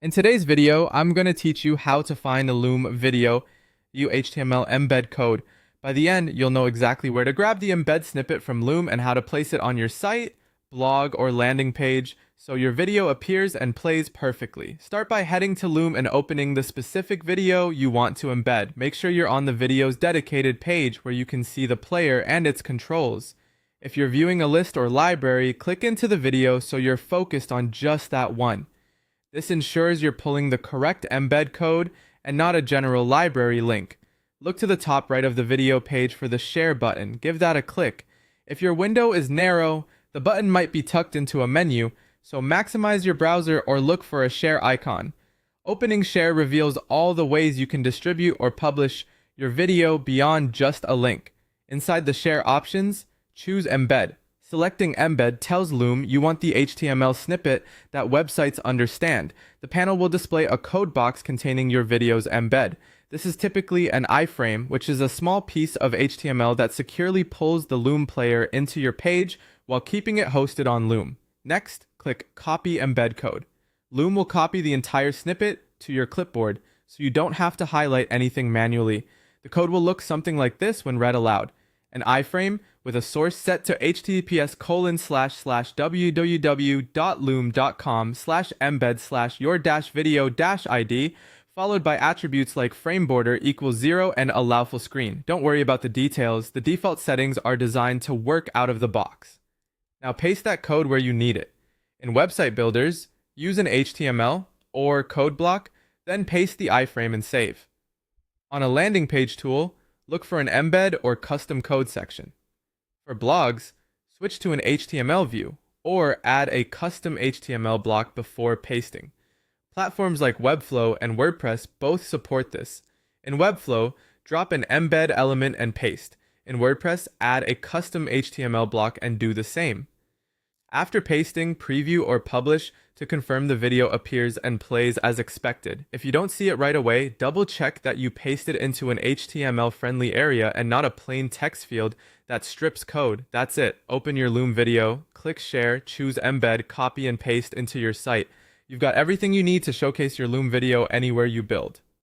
In today's video, I'm going to teach you how to find a Loom video HTML embed code. By the end, you'll know exactly where to grab the embed snippet from Loom and how to place it on your site, blog, or landing page so your video appears and plays perfectly. Start by heading to Loom and opening the specific video you want to embed. Make sure you're on the video's dedicated page where you can see the player and its controls. If you're viewing a list or library, click into the video so you're focused on just that one. This ensures you're pulling the correct embed code and not a general library link. Look to the top right of the video page for the share button. Give that a click. If your window is narrow, the button might be tucked into a menu, so maximize your browser or look for a share icon. Opening share reveals all the ways you can distribute or publish your video beyond just a link. Inside the share options, choose embed. Selecting Embed tells Loom you want the HTML snippet that websites understand. The panel will display a code box containing your video's embed. This is typically an iframe, which is a small piece of HTML that securely pulls the Loom player into your page while keeping it hosted on Loom. Next, click Copy Embed Code. Loom will copy the entire snippet to your clipboard, so you don't have to highlight anything manually. The code will look something like this when read aloud. An iframe with a source set to https://www.loom.com/embed/your-video-id, followed by attributes like frame border equals 0 and allow full screen. Don't worry about the details. The default settings are designed to work out of the box. Now paste that code where you need it. In website builders, use an HTML or code block, then paste the iframe and save. On a landing page tool, look for an embed or custom code section. For blogs, switch to an HTML view or add a custom HTML block before pasting. Platforms like Webflow and WordPress both support this. In Webflow, drop an embed element and paste. In WordPress, add a custom HTML block and do the same. After pasting, preview or publish to confirm the video appears and plays as expected. If you don't see it right away, double check that you pasted into an HTML-friendly area and not a plain text field that strips code. That's it. Open your Loom video, click share, choose embed, copy and paste into your site. You've got everything you need to showcase your Loom video anywhere you build.